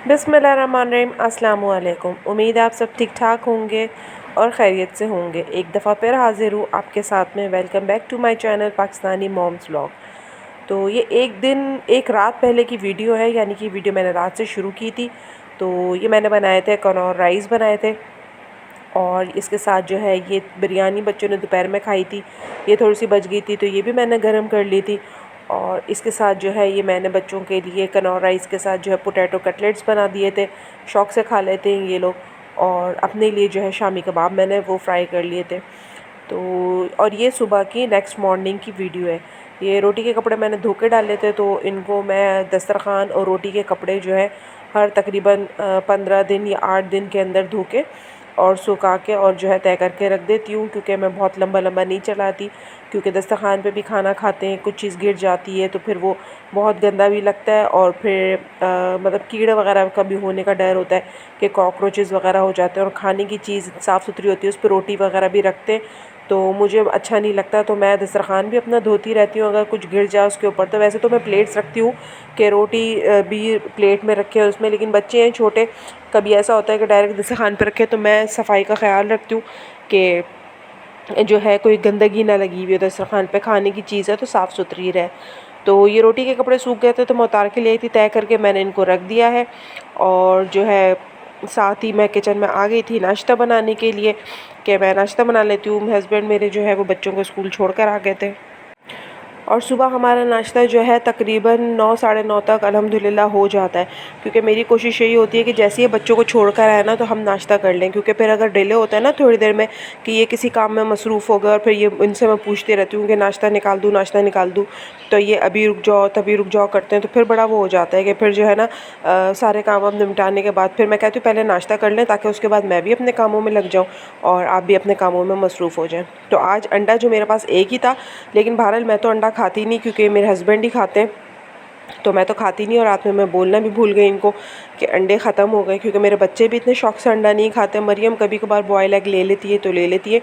बिस्मिल्लाहिर्रहमानिर्रहीम। अस्सलाम वालेकुम। उम्मीद है आप सब ठीक ठाक होंगे और ख़ैरियत से होंगे। एक दफ़ा फिर हाज़िर हूँ आपके साथ में। Welcome back to my channel Pakistani moms vlog. तो ये एक रात पहले की वीडियो है, यानी कि वीडियो मैंने रात से शुरू की थी। तो ये मैंने बनाए थे कनौर राइस बनाए थे, और इसके साथ जो है ये बिरयानी बच्चों ने दोपहर में खाई थी, ये थोड़ी सी बच गई थी तो ये भी मैंने गर्म कर ली थी। और इसके साथ जो है ये मैंने बच्चों के लिए कनौर राइस के साथ जो है पोटैटो कटलेट्स बना दिए थे, शौक़ से खा लेते हैं ये लोग। और अपने लिए जो है शामी कबाब मैंने वो फ्राई कर लिए थे। तो और ये सुबह की नेक्स्ट मॉर्निंग की वीडियो है। ये रोटी के कपड़े मैंने धो के डाले थे, तो इनको मैं दस्तरखान और रोटी के कपड़े जो है हर तकरीबन 15 दिन या 8 दिन के अंदर धो के और सुखा के और जो है तय करके रख देती हूँ, क्योंकि मैं बहुत लंबा लंबा नहीं चलाती। क्योंकि दस्तरखान पे भी खाना खाते हैं, कुछ चीज़ गिर जाती है तो फिर वो बहुत गंदा भी लगता है, और फिर मतलब कीड़े वगैरह का भी होने का डर होता है कि कॉकरोचेज़ वगैरह हो जाते हैं। और खाने की चीज़ साफ़ सुथरी होती है, उस पर रोटी वगैरह भी रखते हैं, तो मुझे अच्छा नहीं लगता। तो मैं दस्तरखान भी अपना धोती रहती हूँ अगर कुछ गिर जाए उसके ऊपर। तो वैसे तो मैं प्लेट्स रखती हूँ कि रोटी भी प्लेट में रखे उसमें, लेकिन बच्चे हैं छोटे, कभी ऐसा होता है कि डायरेक्ट दस्तरखान पर रखे। तो मैं सफाई का ख्याल रखती हूँ कि जो है कोई गंदगी ना लगी हुई हो दस्तरखान पे, खाने की चीज़ है तो साफ़ सुथरी रहे। तो ये रोटी के कपड़े सूख गए थे तो मैं उतार के ले आई थी, तय करके मैंने इनको रख दिया है। और जो है साथ ही मैं किचन में आ गई थी नाश्ता बनाने के लिए, कि मैं नाश्ता बना लेती हूँ। हस्बैंड मेरे जो है वो बच्चों को स्कूल छोड़ कर आ गए थे, और सुबह हमारा नाश्ता जो है तकरीबन 9 साढ़े 9 तक अल्हम्दुलिल्लाह हो जाता है। क्योंकि मेरी कोशिश यही होती है कि जैसे ही बच्चों को छोड़ कर आए ना तो हम नाश्ता कर लें, क्योंकि फिर अगर डिले होता है ना थोड़ी देर में कि ये किसी काम में मसरूफ़ हो गए, और फिर ये इनसे मैं पूछती रहती हूँ कि नाश्ता निकाल दूँ, नाश्ता निकाल दूँ, तो ये अभी रुक जाओ तभी रुक जाओ करते हैं। तो फिर बड़ा वो हो जाता है कि फिर जो है ना सारे काम वाम निपटाने के बाद फिर मैं कहती हूँ पहले नाश्ता कर लें, ताकि उसके बाद मैं भी अपने कामों में लग जाऊँ और आप भी अपने कामों में मसरूफ़ हो जाएँ। तो आज अंडा जो मेरे पास एक ही था, लेकिन बहरहाल मैं तो अंडा खाती नहीं, क्योंकि मेरे हस्बैंड ही खाते हैं, तो मैं तो खाती नहीं। और रात में मैं बोलना भी भूल गई इनको कि अंडे ख़त्म हो गए, क्योंकि मेरे बच्चे भी इतने शौक़ से अंडा नहीं खाते। मरियम कभी कभार बॉयल एग ले लेती है तो ले लेती है,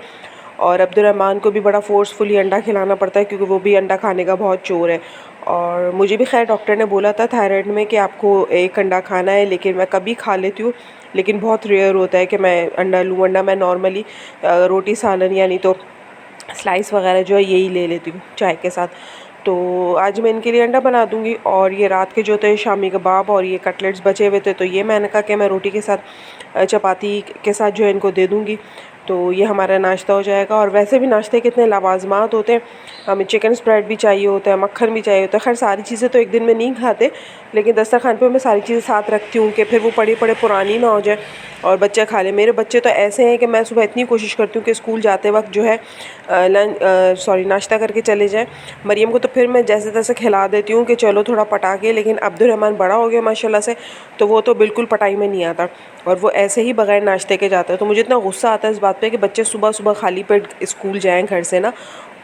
और अब्दुर्रहमान को भी बड़ा फोर्सफुली अंडा खिलाना पड़ता है, क्योंकि वो भी अंडा खाने का बहुत चोर है। और मुझे भी खैर डॉक्टर ने बोला था थायराइड में कि आपको एक अंडा खाना है, लेकिन मैं कभी खा लेती हूँ, लेकिन बहुत रेयर होता है कि मैं अंडा लूँ। वरना मैं नॉर्मली रोटी सालन या नहीं तो स्लाइस वगैरह जो है यही ले लेती हूँ चाय के साथ। तो आज मैं इनके लिए अंडा बना दूँगी। और ये रात के जो थे शामी कबाब और ये कटलेट्स बचे हुए थे, तो ये मैंने कहा कि मैं रोटी के साथ चपाती के साथ जो है इनको दे दूँगी, तो ये हमारा नाश्ता हो जाएगा। और वैसे भी नाश्ते कितने लावाजमात होते हैं, हमें चिकन स्प्रेड भी चाहिए होता है, मक्खन भी चाहिए होता है। खैर सारी चीज़ें तो एक दिन में नहीं खाते, लेकिन दस्तरखान पे मैं सारी चीज़ें साथ रखती हूँ कि फिर वो पड़े पड़े पुरानी ना हो जाए और बच्चे खा लें। मेरे बच्चे तो ऐसे हैं कि मैं सुबह इतनी कोशिश करती हूँ कि स्कूल जाते वक्त जो है नाश्ता करके चले जाएँ। मरियम को तो फिर मैं जैसे तैसे खिला देती हूँ कि चलो थोड़ा पटा के, लेकिन अब्दुर्रहमान बड़ा हो गया माशाल्लाह से, तो वो तो बिल्कुल पटाई में नहीं आता, और वो ऐसे ही बगैर नाश्ते के जाता है। तो मुझे इतना गुस्सा आता है इस बात पे कि बच्चे सुबह सुबह खाली पेट स्कूल जाएँ घर से ना।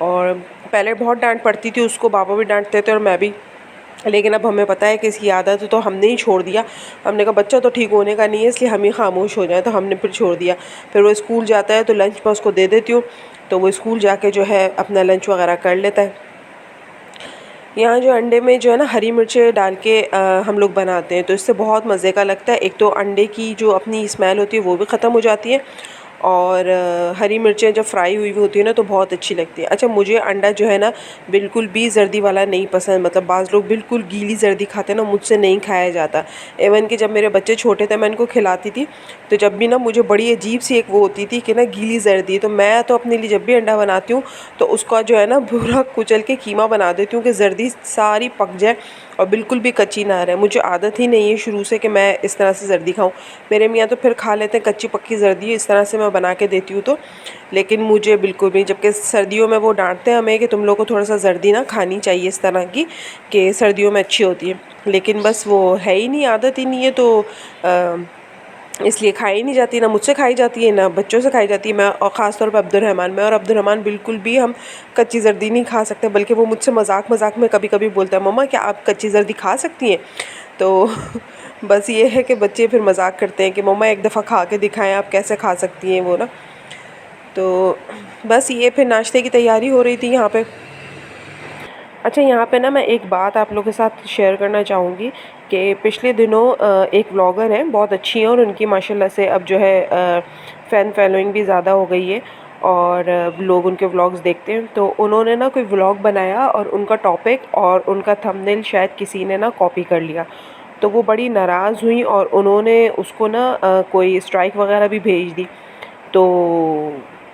और पहले बहुत डांट पड़ती थी उसको, पापा भी डांटते थे और मैं भी, लेकिन अब हमें पता है कि इसकी आदत है तो हमने ही छोड़ दिया। हमने कहा बच्चा तो ठीक होने का नहीं है, इसलिए हम ही खामोश हो जाएं, तो हमने फिर छोड़ दिया। फिर वो स्कूल जाता है तो लंच मैं उसको दे देती हूँ, तो वो स्कूल जाके जो है अपना लंच वगैरह कर लेता है। यहाँ जो अंडे में जो है ना हरी मिर्चें डाल के हम लोग बनाते हैं, तो इससे बहुत मज़े का लगता है। एक तो अंडे की जो अपनी स्मेल होती है वो भी ख़त्म हो जाती है, और हरी मिर्चें जब फ्राई हुई हुई होती है ना तो बहुत अच्छी लगती है। अच्छा, मुझे अंडा जो है ना बिल्कुल भी जर्दी वाला नहीं पसंद, मतलब बाज़ लोग बिल्कुल गीली जर्दी खाते हैं ना, मुझसे नहीं खाया जाता। इवन कि जब मेरे बच्चे छोटे थे मैं इनको खिलाती थी, तो जब भी ना मुझे बड़ी अजीब सी एक वो होती थी कि ना गीली जर्दी, तो मैं तो अपने लिए जब भी अंडा बनाती हूँ तो उसका जो है ना पूरा कुचल के कीमा बना देती हूँ कि जर्दी सारी पक जाए और बिल्कुल भी कच्ची ना रहे। मुझे आदत ही नहीं है शुरू से कि मैं इस तरह से जर्दी खाऊं। मेरे मियाँ तो फिर खा लेते हैं कच्ची पक्की जर्दी, इस तरह से मैं बना के देती हूँ तो, लेकिन मुझे बिल्कुल भी, जबकि सर्दियों में वो डांटते हैं हमें कि तुम लोग को थोड़ा सा जर्दी ना खानी चाहिए इस तरह की, कि सर्दियों में अच्छी होती है, लेकिन बस वो है ही नहीं, आदत ही नहीं है, तो इसलिए खाई ही नहीं जाती, ना मुझसे खाई जाती है ना बच्चों से खाई जाती है। मैं और ख़ास तौर पर अब्दुर्रहमान, मैं और अब्दुर्रहमान बिल्कुल भी हम कच्ची जर्दी नहीं खा सकते, बल्कि वो मुझसे मजाक मजाक में कभी कभी बोलता है मम्मा क्या आप कच्ची जर्दी खा सकती हैं। तो बस ये है कि बच्चे फिर मजाक करते हैं कि मम्मा एक दफ़ा खा के दिखाएं आप कैसे खा सकती हैं वो ना। तो बस ये फिर नाश्ते की तैयारी हो रही थी यहाँ पे। अच्छा, यहाँ पे ना मैं एक बात आप लोगों के साथ शेयर करना चाहूँगी कि पिछले दिनों एक व्लॉगर हैं, बहुत अच्छी हैं और उनकी माशाल्लाह से अब जो है फ़ैन फॉलोइंग भी ज़्यादा हो गई है और लोग उनके व्लॉग्स देखते हैं। तो उन्होंने ना कोई व्लॉग बनाया और उनका टॉपिक और उनका थंबनेल शायद किसी ने ना कॉपी कर लिया। तो वो बड़ी नाराज़ हुई और उन्होंने उसको ना कोई स्ट्राइक वगैरह भी भेज दी। तो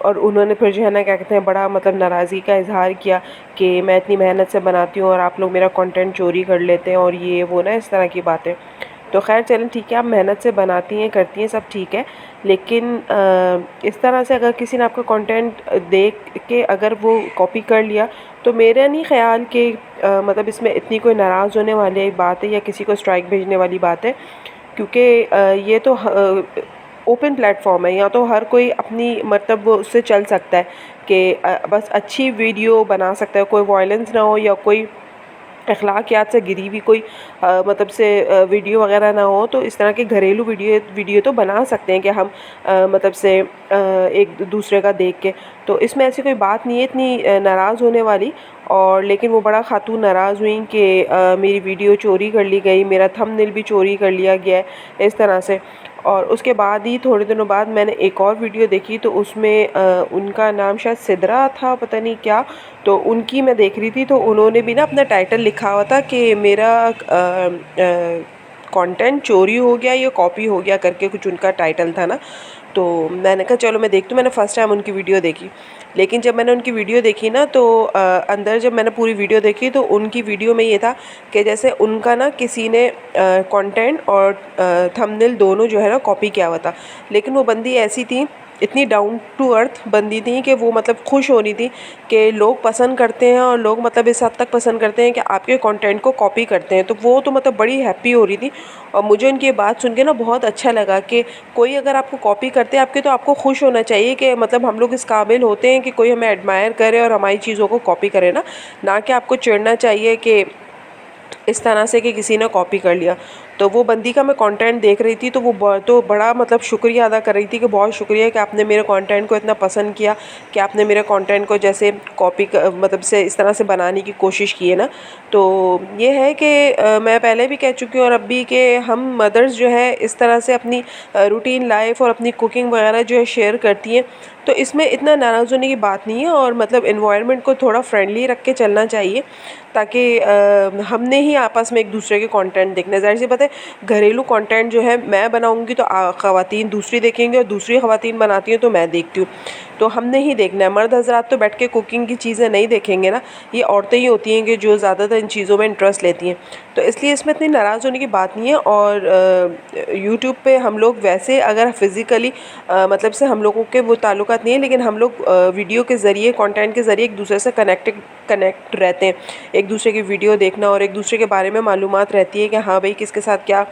और उन्होंने फिर जो है ना क्या कहते हैं बड़ा मतलब नाराज़गी का इज़हार किया कि मैं इतनी मेहनत से बनाती हूँ और आप लोग मेरा कंटेंट चोरी कर लेते हैं और ये वो ना इस तरह की बातें। तो खैर चलें ठीक है, आप मेहनत से बनाती हैं करती हैं सब ठीक है, लेकिन इस तरह से अगर किसी ने आपका कंटेंट देख के अगर वो कॉपी कर लिया तो मेरा नहीं ख़्याल कि मतलब इसमें इतनी कोई नाराज़ होने वाली बात है या किसी को स्ट्राइक भेजने वाली बात है, क्योंकि ये तो ओपन प्लेटफॉर्म है, या तो हर कोई अपनी मतलब वो उससे चल सकता है कि बस अच्छी वीडियो बना सकता है, कोई वायलेंस ना हो या कोई अखलाकियात से गिरी हुई कोई मतलब से वीडियो वगैरह ना हो। तो इस तरह के घरेलू वीडियो तो बना सकते हैं कि हम मतलब से एक दूसरे का देख के। तो इसमें ऐसी कोई बात नहीं है इतनी नाराज़ होने वाली। और लेकिन वो बड़ा खातून नाराज़ हुई कि मेरी वीडियो चोरी कर ली गई, मेरा थंबनेल भी चोरी कर लिया गया है, इस तरह से। और उसके बाद ही थोड़े दिनों बाद मैंने एक और वीडियो देखी तो उसमें उनका नाम शायद सिद्रा था, पता नहीं क्या। तो उनकी मैं देख रही थी तो उन्होंने भी ना अपना टाइटल लिखा हुआ था कि मेरा कंटेंट चोरी हो गया या कॉपी हो गया करके कुछ उनका टाइटल था ना। तो मैंने कहा चलो मैं देखती हूँ, मैंने फ़र्स्ट टाइम उनकी वीडियो देखी। लेकिन जब मैंने उनकी वीडियो देखी ना तो अंदर जब मैंने पूरी वीडियो देखी तो उनकी वीडियो में ये था कि जैसे उनका ना किसी ने कंटेंट और थंबनेल दोनों जो है ना कॉपी किया हुआ था। लेकिन वो बंदी ऐसी थी, इतनी डाउन टू अर्थ बंदी थी कि वो मतलब खुश हो रही थी कि लोग पसंद करते हैं और लोग मतलब इस हद तक पसंद करते हैं कि आपके कंटेंट को कॉपी करते हैं। तो वो तो मतलब बड़ी हैप्पी हो रही थी और मुझे उनकी ये बात सुन के ना बहुत अच्छा लगा कि कोई अगर आपको कॉपी करते हैं आपके तो आपको खुश होना चाहिए कि मतलब हम लोग इस काबिल होते हैं कि कोई हमें एडमायर करे और हमारी चीज़ों को कॉपी करे ना कि आपको चिढ़ना चाहिए कि इस तरह से कि किसी ने कॉपी कर लिया। तो वो बंदी का मैं कंटेंट देख रही थी तो वो तो बड़ा मतलब शुक्रिया अदा कर रही थी कि बहुत शुक्रिया कि आपने मेरे कंटेंट को इतना पसंद किया कि आपने मेरे कंटेंट को जैसे मतलब से इस तरह से बनाने की कोशिश की है ना। तो ये है कि मैं पहले भी कह चुकी हूँ और अब भी कि हम मदर्स जो है इस तरह से अपनी रूटीन लाइफ और अपनी कुकिंग वगैरह जो है शेयर करती हैं। तो इसमें इतना नाराज़ होने की बात नहीं है और मतलब एनवायरनमेंट को थोड़ा फ्रेंडली रख के चलना चाहिए ताकि हमने ही आपस में एक दूसरे के कंटेंट देखना। ज़ाहिर सी बात है घरेलू कंटेंट जो है मैं बनाऊंगी तो ख़वातीन दूसरी देखेंगे और दूसरी ख़वातीन बनाती हैं तो मैं देखती हूँ। तो हमने ही देखना है, मर्द हज़रात तो बैठ के कुकिंग की चीज़ें नहीं देखेंगे ना, ये औरतें ही होती हैं कि जो ज़्यादातर इन चीज़ों में इंटरेस्ट लेती हैं। तो इसलिए इसमें इतनी नाराज़ होने की बात नहीं है। और यूट्यूब पे हम लोग वैसे अगर फ़िज़िकली मतलब से हम लोगों के वो ताल्लुकात नहीं है, लेकिन हम लोग वीडियो के ज़रिए कंटेंट के ज़रिए एक दूसरे से कनेक्ट रहते हैं। एक दूसरे की वीडियो देखना और एक दूसरे के बारे में मालूमात रहती है कि हाँ भाई किसके साथ क्या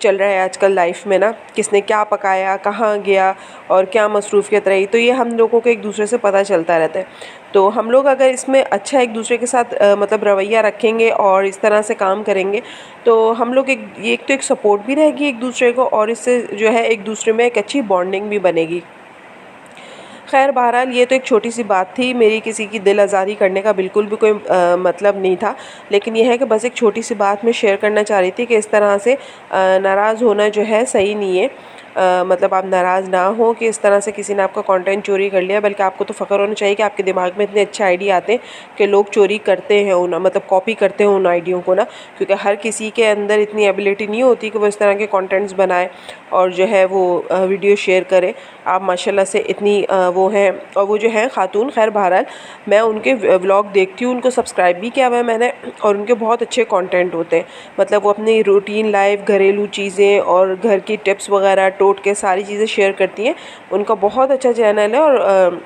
चल रहा है आजकल लाइफ में ना, किसने क्या पकाया, कहाँ गया और क्या मसरूफ़ियत रही। तो ये हम लोगों को एक दूसरे से पता चलता रहता है। तो हम लोग अगर इसमें अच्छा एक दूसरे के साथ मतलब रवैया रखेंगे और इस तरह से काम करेंगे तो हम लोग एक तो एक सपोर्ट भी रहेगी एक दूसरे को और इससे जो है एक दूसरे में एक अच्छी बॉन्डिंग भी बनेगी। खैर बहरहाल ये तो एक छोटी सी बात थी, मेरी किसी की दिल आज़ारी करने का बिल्कुल भी कोई मतलब नहीं था। लेकिन ये है कि बस एक छोटी सी बात मैं शेयर करना चाह रही थी कि इस तरह से नाराज़ होना जो है सही नहीं है। मतलब आप नाराज़ ना हो कि इस तरह से किसी ने आपका कंटेंट चोरी कर लिया, बल्कि आपको तो फ़ख्र होना चाहिए कि आपके दिमाग में इतने अच्छे आइडिया आते हैं कि लोग चोरी करते हैं उन मतलब कॉपी करते हैं उन आइडियों को ना, क्योंकि हर किसी के अंदर इतनी एबिलिटी नहीं होती कि वो इस तरह के कंटेंट्स बनाए और जो है वो वीडियो शेयर करे। आप माशाल्लाह से इतनी वो हैं और वो जो हैं खातून, खैर बहरहाल मैं उनके व्लॉग देखती हूँ, उनको सब्सक्राइब भी किया हुआ है मैंने और उनके बहुत अच्छे कंटेंट होते हैं। मतलब वो अपनी रूटीन लाइफ, घरेलू चीज़ें और घर की टिप्स वगैरह टोटके सारी चीज़ें शेयर करती हैं। उनका बहुत अच्छा चैनल है और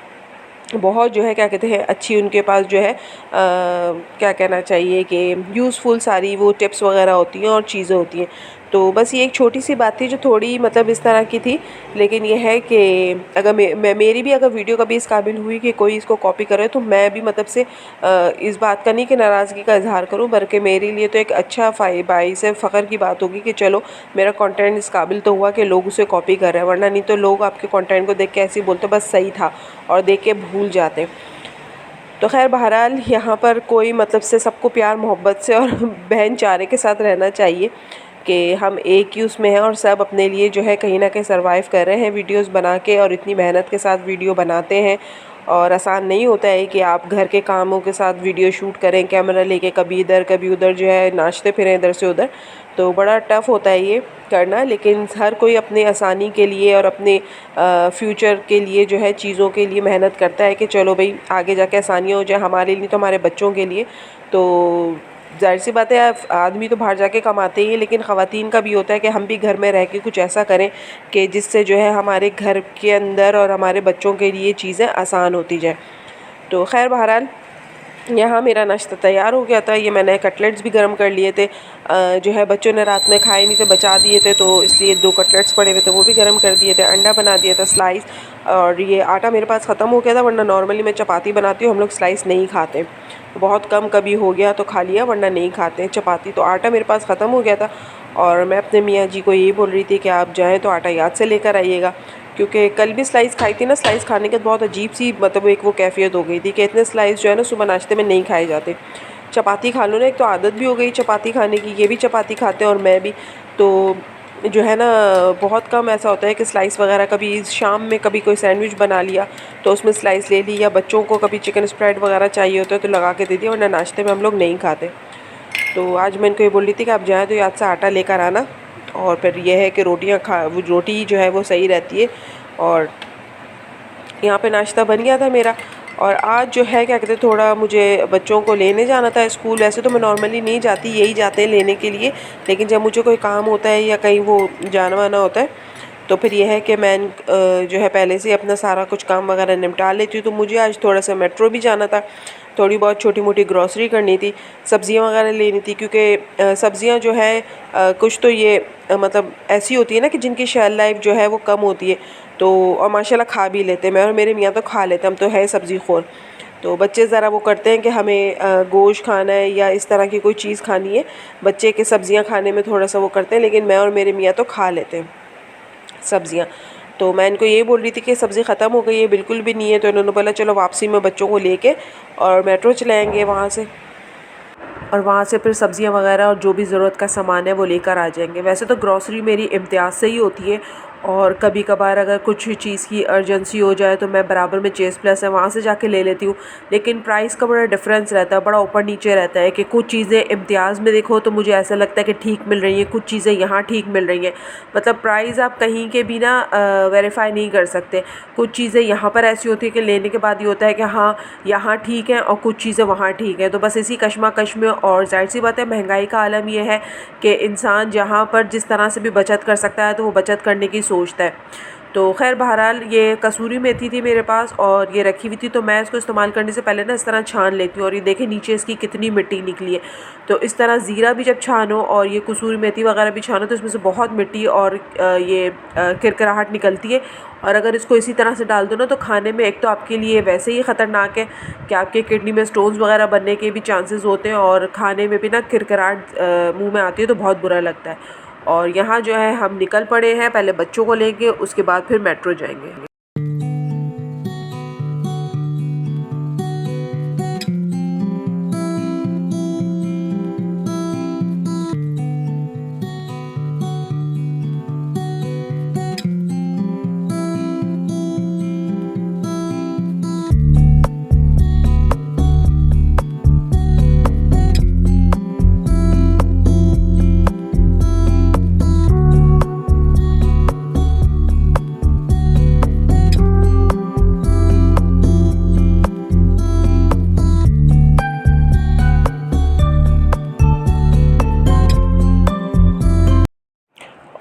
बहुत जो है क्या कहते हैं अच्छी उनके पास जो है क्या कहना चाहिए कि यूज़फुल सारी वो टिप्स वगैरह होती हैं और चीज़ें होती हैं। तो बस ये एक छोटी सी बात थी जो थोड़ी मतलब इस तरह की थी। लेकिन ये है कि अगर मेरी भी अगर वीडियो कभी इस काबिल हुई कि कोई इसको कॉपी करे तो मैं भी मतलब से इस बात का नहीं कि नाराज़गी का इजहार करूं, बल्कि मेरे लिए तो एक अच्छा बाइस फ़ख्र की बात होगी कि चलो मेरा कंटेंट इस काबिल तो हुआ कि लोग उसे कॉपी कर रहे हैं। वरना नहीं तो लोग आपके कंटेंट को देख के ऐसे ही बोलते बस सही था और देख के भूल जाते। तो खैर बहरहाल यहाँ पर कोई मतलब से सबको प्यार मोहब्बत से और बहन चारे के साथ रहना चाहिए कि हम एक ही उसमें हैं और सब अपने लिए जो है कहीं ना कहीं सरवाइव कर रहे हैं वीडियोस बना के, और इतनी मेहनत के साथ वीडियो बनाते हैं। और आसान नहीं होता है कि आप घर के कामों के साथ वीडियो शूट करें कैमरा लेके, कभी इधर कभी उधर जो है नाचते फिरें इधर से उधर, तो बड़ा टफ़ होता है ये करना। लेकिन हर कोई अपनी आसानी के लिए और अपने फ्यूचर के लिए जो है चीज़ों के लिए मेहनत करता है कि चलो भाई आगे जाके आसानियाँ हो जाए हमारे लिए तो हमारे बच्चों के लिए। तो ज़ाहिर सी बात है आदमी तो बाहर जाके कमाते ही हैं, लेकिन ख़वातीन का भी होता है कि हम भी घर में रह के कुछ ऐसा करें कि जिससे जो है हमारे घर के अंदर और हमारे बच्चों के लिए चीज़ें आसान होती जाए। तो खैर बहरहाल यहाँ मेरा नाश्ता तैयार हो गया था। ये मैंने कटलेट्स भी गर्म कर लिए थे, जो है बच्चों ने रात में खाए नहीं थे, बचा दिए थे, तो इसलिए 2 कटलेट्स पड़े हुए थे वो भी गर्म कर दिए थे। अंडा बना दिया था स्लाइस, और ये आटा मेरे पास ख़त्म हो गया था, वरना नॉर्मली मैं चपाती बनाती हूँ, हम लोग स्लाइस नहीं खाते, बहुत कम कभी हो गया तो खा लिया, वरना नहीं खाते हैं चपाती। तो आटा मेरे पास ख़त्म हो गया था और मैं अपने मियाँ जी को यही बोल रही थी कि आप जाएँ तो आटा याद से लेकर आइएगा, क्योंकि कल भी स्लाइस खाई थी ना, स्लाइस खाने के बाद बहुत अजीब सी मतलब एक वो कैफियत हो गई थी कि इतने स्लाइस जो है ना सुबह नाश्ते में नहीं खाए जाते। चपाती खा लो ना, एक तो आदत भी हो गई चपाती खाने की, ये भी चपाती खाते हैं और मैं भी, तो जो है ना बहुत कम ऐसा होता है कि स्लाइस वगैरह, कभी शाम में कभी कोई सैंडविच बना लिया तो उसमें स्लाइस ले ली, या बच्चों को कभी चिकन स्प्रेड वगैरह चाहिए होता है तो लगा के दे दिया, वरना नाश्ते में हम लोग नहीं खाते। तो आज मैं इनको ये बोल रही थी कि आप जाएँ तो याद से आटा लेकर आना, और फिर यह है कि रोटी जो है वो सही रहती है। और यहाँ पे नाश्ता बन गया था मेरा। और आज जो है क्या कहते हैं, थोड़ा मुझे बच्चों को लेने जाना था स्कूल। वैसे तो मैं नॉर्मली नहीं जाती, यही जाते हैं लेने के लिए, लेकिन जब मुझे कोई काम होता है या कहीं वो जाना वाना होता है तो फिर यह है कि मैं जो है पहले से अपना सारा कुछ काम वगैरह निपटा लेती हूँ। तो मुझे आज थोड़ा सा मेट्रो भी जाना था, थोड़ी बहुत छोटी मोटी ग्रॉसरी करनी थी, सब्ज़ियाँ वगैरह लेनी थी, क्योंकि सब्ज़ियाँ जो है कुछ तो ये मतलब ऐसी होती है ना कि जिनकी शेल लाइफ जो है वो कम होती है, तो और माशाल्लाह खा भी लेते हैं। मैं और मेरे मियाँ तो खा लेते हैं, हम तो है सब्ज़ी खोर। तो बच्चे ज़रा वो करते हैं कि हमें गोश्त खाना है या इस तरह की कोई चीज़ खानी है, बच्चे के सब्ज़ियाँ खाने में थोड़ा सा वो करते हैं, लेकिन मैं और मेरे मियाँ तो खा लेते हैं सब्ज़ियाँ। तो मैं इनको ये बोल रही थी कि सब्ज़ी ख़त्म हो गई है, बिल्कुल भी नहीं है, तो इन्होंने बोला चलो वापसी में बच्चों को लेके और मेट्रो चले आएँगे वहाँ से, और वहाँ से फिर सब्ज़ियाँ वगैरह और जो भी ज़रूरत का सामान है वो लेकर आ जाएंगे। वैसे तो ग्रॉसरी मेरी इम्तियाज़ से ही होती है, और कभी कभार अगर कुछ चीज़ की अर्जेंसी हो जाए तो मैं बराबर में चेस प्लस है वहाँ से जाके ले लेती हूँ। लेकिन प्राइस का बड़ा डिफरेंस रहता है, बड़ा ऊपर नीचे रहता है कि कुछ चीज़ें इम्तियाज़ में देखो तो मुझे ऐसा लगता है कि ठीक मिल रही हैं, कुछ चीज़ें यहाँ ठीक मिल रही हैं। मतलब प्राइस आप कहीं के भी ना वेरीफाई नहीं कर सकते। कुछ चीज़ें यहाँ पर ऐसी होती है कि लेने के बाद ये होता है कि हाँ यहाँ ठीक है, और कुछ चीज़ें वहाँ ठीक है। तो बस इसी कशमकश में, और जाहिर सी बात है महंगाई का आलम ये है कि इंसान जहाँ पर जिस तरह से भी बचत कर सकता है तो वो बचत करने की सोचता है। तो खैर बहरहाल ये कसूरी मेथी थी मेरे पास और ये रखी हुई थी, तो मैं इसको इस्तेमाल करने से पहले ना इस तरह छान लेती हूँ, और ये देखें नीचे इसकी कितनी मिट्टी निकली है। तो इस तरह ज़ीरा भी जब छानो और ये कसूरी मेथी वगैरह भी छानो तो इसमें से बहुत मिट्टी और ये किरकिराहट निकलती है। और अगर इसको इसी तरह से डाल दो ना तो खाने में एक तो आपके लिए वैसे ही ख़तरनाक है कि आपके किडनी में स्टोन्स वगैरह बनने के भी चांसेस होते हैं, और खाने में भी ना किरकिराहट मुँह में आती है तो बहुत बुरा लगता है। और यहाँ जो है हम निकल पड़े हैं, पहले बच्चों को लेंगे उसके बाद फिर मेट्रो जाएंगे।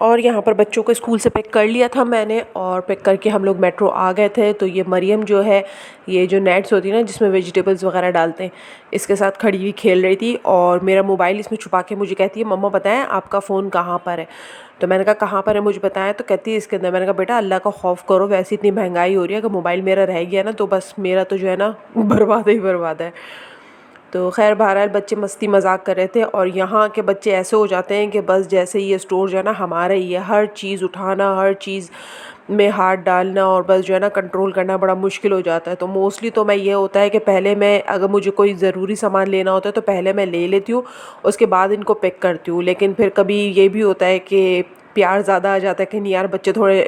और यहाँ पर बच्चों को स्कूल से पिक कर लिया था मैंने, और पिक करके हम लोग मेट्रो आ गए थे। तो ये मरियम जो है, ये जो नेट्स होती है ना जिसमें वेजिटेबल्स वगैरह डालते हैं, इसके साथ खड़ी हुई खेल रही थी, और मेरा मोबाइल इसमें छुपा के मुझे कहती है मम्मा बताएं आपका फ़ोन कहाँ पर है। तो मैंने कहा कहाँ पर है मुझे बताएं, तो कहती है इसके अंदर। मैंने कहा बेटा अल्लाह का खौफ करो, वैसे इतनी महंगाई हो रही है, अगर मोबाइल मेरा रह गया ना तो बस मेरा तो जो है ना बर्बाद ही बर्बाद है। तो खैर बहरहाल बच्चे मस्ती मजाक कर रहे थे और यहाँ के बच्चे ऐसे हो जाते हैं कि बस जैसे ही ये स्टोर जो है ना हमारा ही है, हर चीज़ उठाना, हर चीज़ में हाथ डालना और बस जो है ना कंट्रोल करना बड़ा मुश्किल हो जाता है। तो मोस्टली तो मैं ये होता है कि पहले मैं अगर मुझे कोई ज़रूरी सामान लेना होता है तो पहले मैं ले लेती हूँ, उसके बाद इनको पिक करती हूँ। लेकिन फिर कभी ये भी होता है कि प्यार ज़्यादा आ जाता है कि नहीं यार बच्चे थोड़े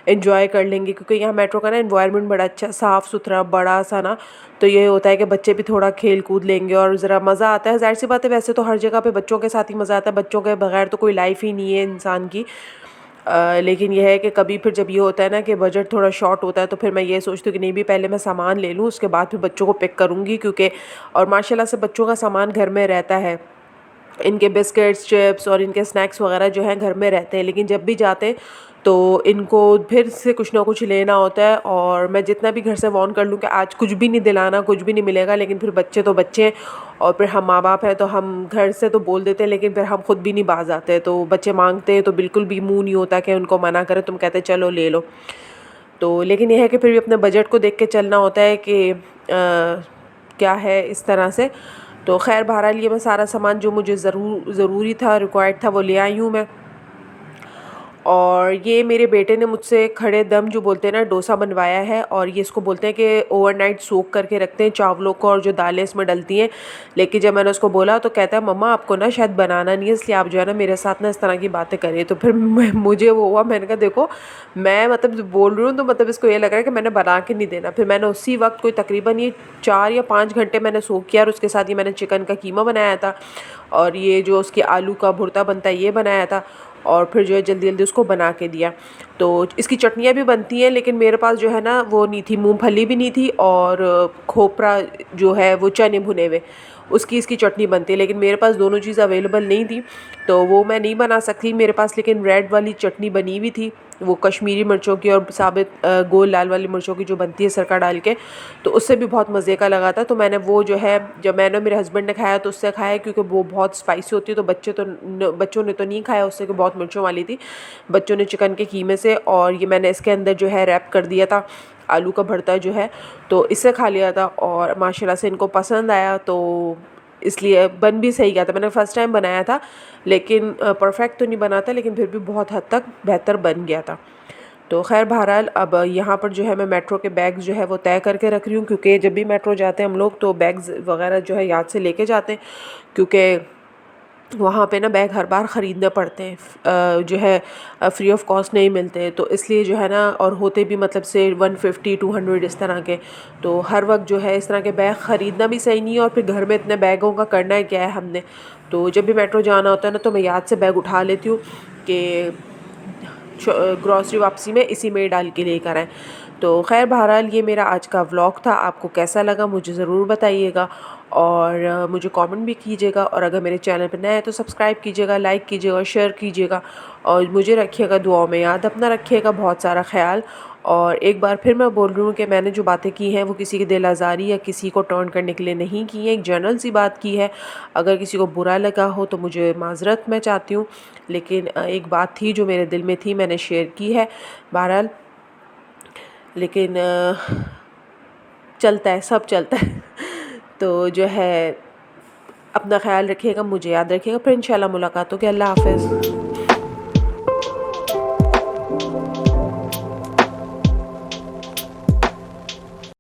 इन्जॉय कर लेंगे, क्योंकि यहाँ मेट्रो का ना एनवायरनमेंट बड़ा अच्छा, साफ़ सुथरा, बड़ा सा ना, तो ये होता है कि बच्चे भी थोड़ा खेल कूद लेंगे और ज़रा मज़ा आता है। ज़ाहिर सी बात है वैसे तो हर जगह पे बच्चों के साथ ही मज़ा आता है, बच्चों के बगैर तो कोई लाइफ ही नहीं है इंसान की। लेकिन यह है कि कभी फिर जब ये होता है ना कि बजट थोड़ा शॉर्ट होता है तो फिर मैं ये सोचती हूँ कि नहीं भी पहले मैं सामान ले लूँ, उसके बाद फिर बच्चों को पिक करूँगी, क्योंकि और माशाल्लाह से बच्चों का सामान घर में रहता है, इनके बिस्किट्स, चिप्स और इनके स्नैक्स वगैरह जो हैं घर में रहते हैं। लेकिन जब भी जाते हैं तो इनको फिर से कुछ ना कुछ लेना होता है, और मैं जितना भी घर से वार्न कर लूँ कि आज कुछ भी नहीं दिलाना, कुछ भी नहीं मिलेगा, लेकिन फिर बच्चे तो बच्चे हैं और फिर हम माँ बाप हैं तो हम घर से तो बोल देते हैं, लेकिन फिर हम खुद भी नहीं बाज आते। तो बच्चे मांगते हैं तो बिल्कुल भी मुँह नहीं होता कि उनको मना करें, तुम कहते चलो ले लो। तो लेकिन यह है कि फिर भी अपने बजट को देख के चलना होता है कि क्या है इस तरह से। तो खैर बहरहाल ये मैं सारा सामान जो मुझे ज़रूरी था, रिक्वायर्ड था, वो ले आई हूँ मैं। और ये मेरे बेटे ने मुझसे खड़े दम जो बोलते हैं ना डोसा बनवाया है, और ये इसको बोलते हैं कि ओवरनाइट सोक करके रखते हैं चावलों को और जो दालें इसमें डलती हैं। लेकिन जब मैंने उसको बोला तो कहता है मम्मा आपको ना शायद बनाना नहीं है, इसलिए आप जो है ना मेरे साथ ना इस तरह की बातें करिए। तो फिर मुझे वो हुआ, मैंने कहा देखो मैं मतलब बोल रही हूँ तो मतलब इसको ये लग रहा है कि मैंने बना के नहीं देना। फिर मैंने उसी वक्त कोई तकरीबन ये 4 या 5 घंटे मैंने सोक किया, और उसके साथ ही मैंने चिकन का कीमा बनाया था और ये जो उसकी आलू का भुर्ता बनता है ये बनाया था, और फिर जो है जल्दी जल्दी उसको बना के दिया। तो इसकी चटनियाँ भी बनती हैं, लेकिन मेरे पास जो है ना वो नहीं थी, मूंगफली भी नहीं थी, और खोपरा जो है वो चने भुने हुए उसकी इसकी चटनी बनती है, लेकिन मेरे पास दोनों चीज़ अवेलेबल नहीं थी तो वो मैं नहीं बना सकती मेरे पास। लेकिन रेड वाली चटनी बनी हुई थी, वो कश्मीरी मिर्चों की और साबित गोल लाल वाली मिर्चों की जो बनती है सिरका डाल के, तो उससे भी बहुत मज़े का लगा था। तो मैंने वो जो है जब मैंने मेरे हस्बैंड ने खाया तो उससे खाया, क्योंकि वो बहुत स्पाइसी होती है, तो बच्चों ने तो नहीं खाया उससे, कि बहुत मिर्चों वाली थी। बच्चों ने चिकन के कीमे से, और ये मैंने इसके अंदर जो है रैप कर दिया था आलू का भरता जो है, तो इससे खा लिया था और माशाल्लाह से इनको पसंद आया। तो इसलिए बन भी सही गया था। मैंने फ़र्स्ट टाइम बनाया था, लेकिन परफेक्ट तो नहीं बना था, लेकिन फिर भी बहुत हद तक बेहतर बन गया था। तो खैर बहरहाल अब यहाँ पर जो है मैं मेट्रो के बैग्स जो है वो तय करके रख रही हूँ, क्योंकि जब भी मेट्रो जाते हैं हम लोग तो बैग्स वगैरह जो है याद से लेके जाते हैं, क्योंकि वहाँ पे ना बैग हर बार ख़रीदने पड़ते हैं, जो है फ्री ऑफ कॉस्ट नहीं मिलते, तो इसलिए जो है ना, और होते भी मतलब से 150-200 इस तरह के, तो हर वक्त जो है इस तरह के बैग ख़रीदना भी सही नहीं है, और फिर घर में इतने बैगों का करना है क्या है हमने। तो जब भी मेट्रो जाना होता है ना तो मैं याद से बैग उठा लेती हूँ कि ग्रॉसरी वापसी में इसी में डाल के लेकर आएँ। तो खैर बहरहाल ये मेरा आज का व्लॉग था, आपको कैसा लगा मुझे ज़रूर बताइएगा, और मुझे कमेंट भी कीजिएगा, और अगर मेरे चैनल पर नए हैं तो सब्सक्राइब कीजिएगा, लाइक कीजिएगा, शेयर कीजिएगा, और मुझे रखिएगा दुआओं में याद, अपना रखिएगा बहुत सारा ख्याल। और एक बार फिर मैं बोल रही हूँ कि मैंने जो बातें की हैं वो किसी की दिल आज़ारी या किसी को टर्न करने के लिए नहीं की है, एक जनरल सी बात की है। अगर किसी को बुरा लगा हो तो मुझे माज़रत मैं चाहती हूँ, लेकिन एक बात थी जो मेरे दिल में थी, मैंने शेयर की है बहरहाल। लेकिन चलता है, सब चलता है। तो जो है अपना ख्याल रखिएगा, मुझे याद रखिएगा, फिर इंशाल्लाह मुलाकात होगी। अल्लाह हाफ़िज़।